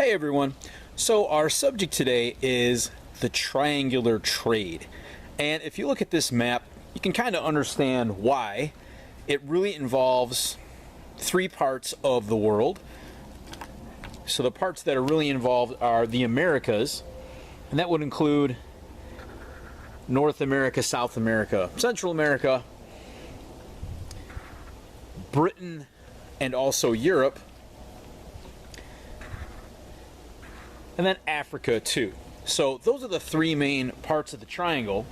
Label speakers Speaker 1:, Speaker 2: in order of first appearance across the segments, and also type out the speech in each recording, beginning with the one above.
Speaker 1: Hey everyone, so our subject today is the triangular trade. And if you look at this map, you can kind of understand why. It really involves three parts of the world. So the parts that are really involved are the Americas, and that would include North America, South America, Central America, Britain, and also Europe, and then Africa too. So those are the three main parts of the triangle.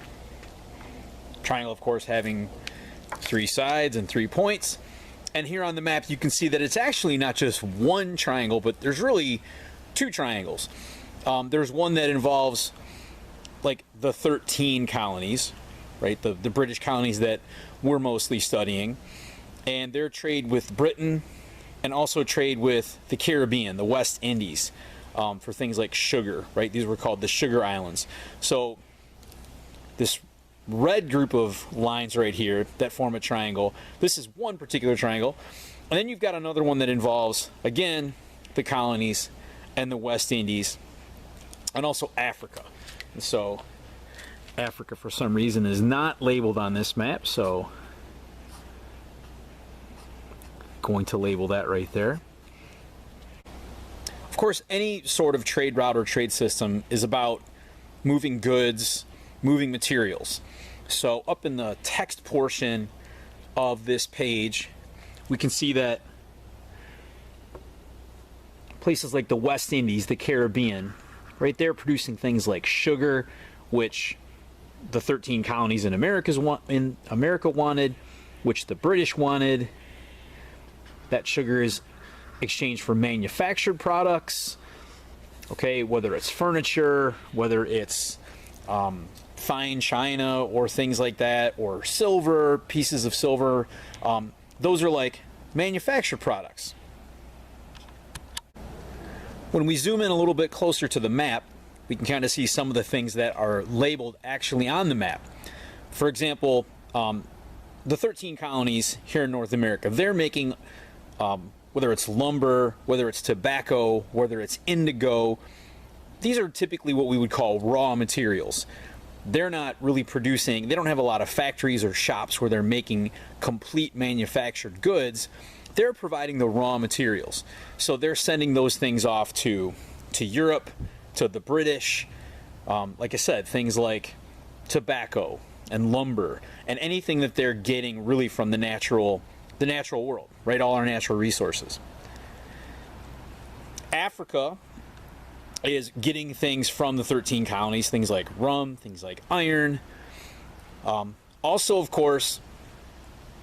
Speaker 1: Triangle, of course, having three sides and 3 points. And here on the map you can see that it's actually not just one triangle, but there's really two triangles. There's one that involves like the 13 colonies, right? The British colonies that we're mostly studying, and their trade with Britain, and also trade with the Caribbean, the West Indies, for things like sugar, right? These were called the Sugar Islands. So this red group of lines right here that form a triangle, this is one particular triangle. And then you've got another one that involves, again, the colonies and the West Indies, and also Africa. And so Africa, for some reason, is not labeled on this map, so going to label that right there. Of course, any sort of trade route or trade system is about moving goods, moving materials. So up in the text portion of this page, we can see that places like the West Indies, the Caribbean, right there producing things like sugar, which the 13 colonies in America wanted, which the British wanted. That sugar is exchanged for manufactured products, okay, whether it's furniture, whether it's fine china or things like that, or silver, pieces of silver. Those are like manufactured products. When we zoom in a little bit closer to the map, we can kind of see some of the things that are labeled actually on the map. For example, the 13 colonies here in North America, they're making whether it's lumber, whether it's tobacco, whether it's indigo, these are typically what we would call raw materials. They're not really producing, they don't have a lot of factories or shops where they're making complete manufactured goods. They're providing the raw materials. So they're sending those things off to Europe, to the British, like I said, things like tobacco and lumber and anything that they're getting really from the natural world, right? All our natural resources. Africa is getting things from the 13 colonies, things like rum, things like iron. Also, of course,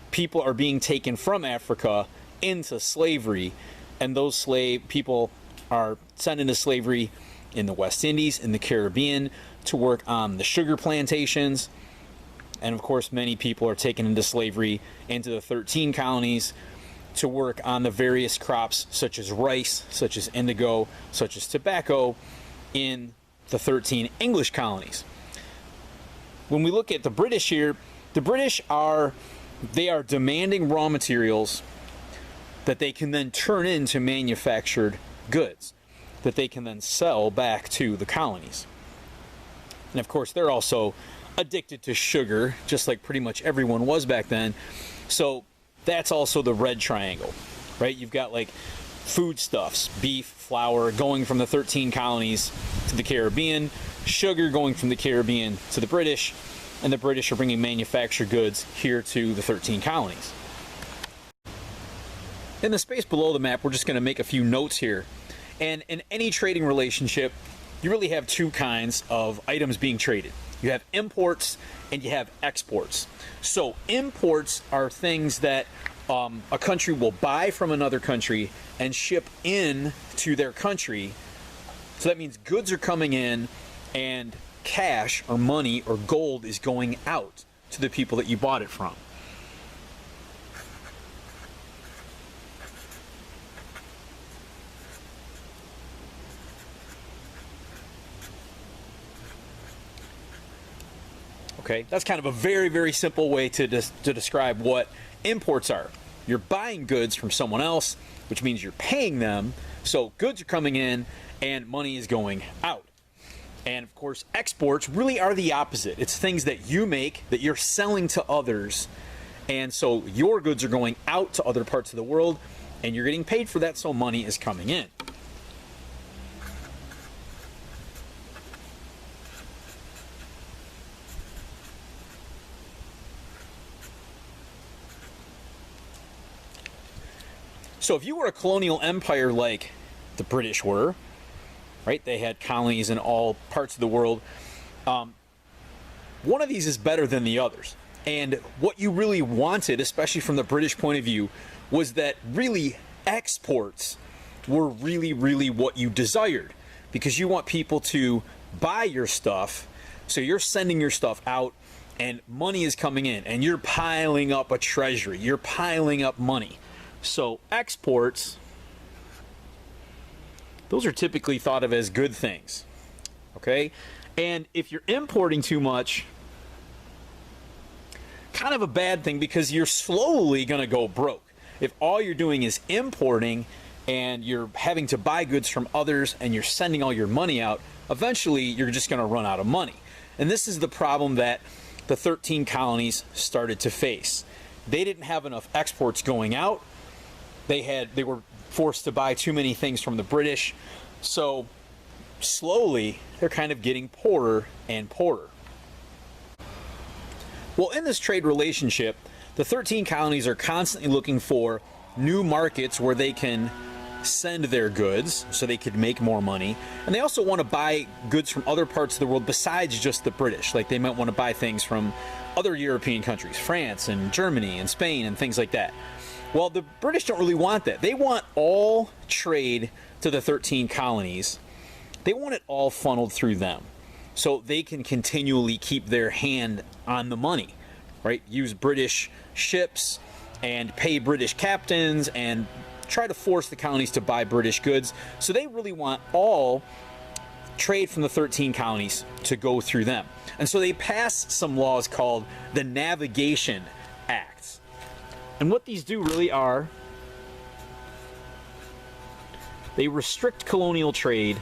Speaker 1: people are being taken from Africa into slavery, and those people are sent into slavery in the West Indies, in the Caribbean, to work on the sugar plantations. And of course, many people are taken into slavery into the 13 colonies to work on the various crops such as rice, such as indigo, such as tobacco in the 13 English colonies. When we look at the British here, the British are demanding raw materials that they can then turn into manufactured goods that they can then sell back to the colonies. And of course, they're also addicted to sugar, just like pretty much everyone was back then. So that's also the red triangle, right? You've got like foodstuffs, beef, flour, going from the 13 colonies to the Caribbean, sugar going from the Caribbean to the British, and the British are bringing manufactured goods here to the 13 colonies. In the space below the map, we're just going to make a few notes here. And in any trading relationship, you really have two kinds of items being traded. You have imports and you have exports. So imports are things that a country will buy from another country and ship in to their country. So that means goods are coming in and cash or money or gold is going out to the people that you bought it from. Okay, that's kind of a very, very simple way to describe what imports are. You're buying goods from someone else, which means you're paying them. So goods are coming in and money is going out. And of course, exports really are the opposite. It's things that you make that you're selling to others. And so your goods are going out to other parts of the world and you're getting paid for that, so money is coming in. So if you were a colonial empire like the British were, right? They had colonies in all parts of the world. One of these is better than the others. And what you really wanted, especially from the British point of view, was that really exports were really what you desired, because you want people to buy your stuff. So you're sending your stuff out and money is coming in and you're piling up a treasury. You're piling up money. So exports, those are typically thought of as good things, okay? And if you're importing too much, kind of a bad thing, because you're slowly going to go broke. If all you're doing is importing and you're having to buy goods from others and you're sending all your money out, eventually you're just going to run out of money. And this is the problem that the 13 colonies started to face. They didn't have enough exports going out. They were forced to buy too many things from the British. So slowly they're kind of getting poorer and poorer. Well, in this trade relationship, the 13 colonies are constantly looking for new markets where they can send their goods so they could make more money. And they also want to buy goods from other parts of the world besides just the British. Like they might want to buy things from other European countries, France and Germany and Spain and things like that. Well, the British don't really want that. They want all trade to the 13 colonies. They want it all funneled through them so they can continually keep their hand on the money, right? Use British ships and pay British captains and try to force the colonies to buy British goods. So they really want all trade from the 13 colonies to go through them. And so they pass some laws called the Navigation Acts. And what these do really are, they restrict colonial trade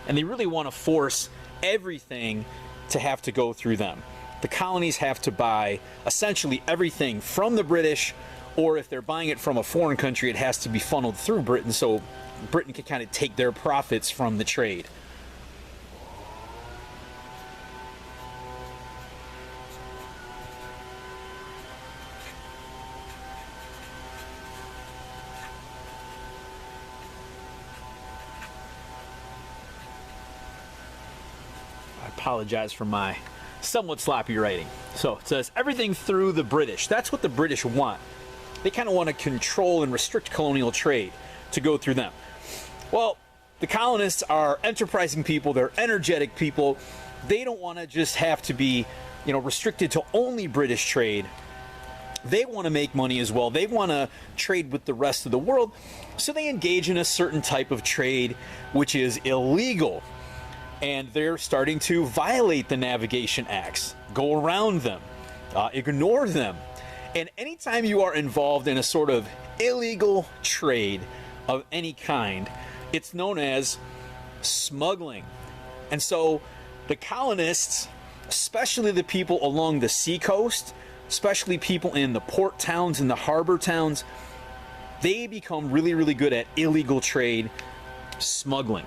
Speaker 1: and they really want to force everything to have to go through them. The colonies have to buy essentially everything from the British, or if they're buying it from a foreign country, it has to be funneled through Britain so Britain can kind of take their profits from the trade. I apologize for my somewhat sloppy writing. So it says everything through the British. That's what the British want. They kind of want to control and restrict colonial trade to go through them. Well, the colonists are enterprising people. They're energetic people. They don't want to just have to be, restricted to only British trade. They want to make money as well. They want to trade with the rest of the world. So they engage in a certain type of trade which is illegal. And they're starting to violate the Navigation Acts, go around them, ignore them. And anytime you are involved in a sort of illegal trade of any kind, it's known as smuggling. And so the colonists, especially the people along the seacoast, especially people in the port towns and the harbor towns, they become really good at illegal trade, smuggling.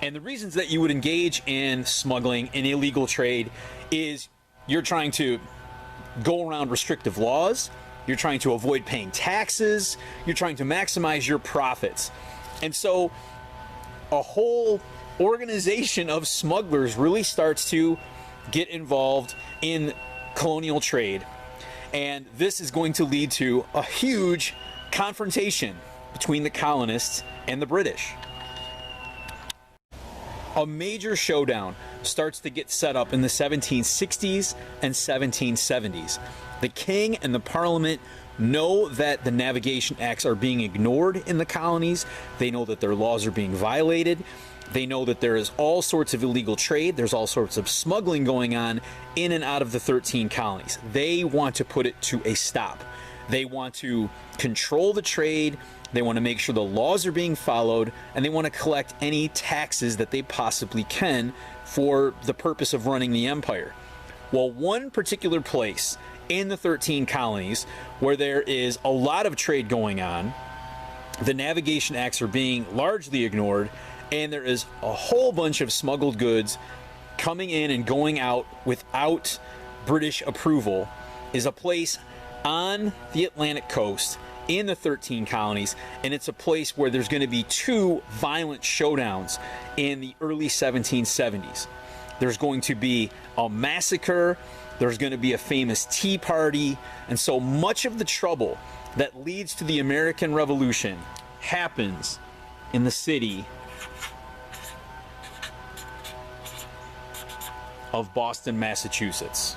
Speaker 1: And the reasons that you would engage in smuggling and illegal trade is you're trying to go around restrictive laws, you're trying to avoid paying taxes, you're trying to maximize your profits. And so a whole organization of smugglers really starts to get involved in colonial trade. And this is going to lead to a huge confrontation between the colonists and the British. A major showdown starts to get set up in the 1760s and 1770s. The king and the parliament know that the navigation acts are being ignored in the colonies. They know that their laws are being violated. They know that there is all sorts of illegal trade. There's all sorts of smuggling going on in and out of the 13 colonies. They want to put it to a stop. They want to control the trade. They want to make sure the laws are being followed, and they want to collect any taxes that they possibly can for the purpose of running the empire. Well, one particular place in the 13 colonies where there is a lot of trade going on, the navigation acts are being largely ignored, and there is a whole bunch of smuggled goods coming in and going out without British approval, is a place on the Atlantic coast in the 13 colonies, and it's a place where there's going to be two violent showdowns in the early 1770s. There's going to be a massacre, there's going to be a famous tea party, and so much of the trouble that leads to the American Revolution happens in the city of Boston, Massachusetts.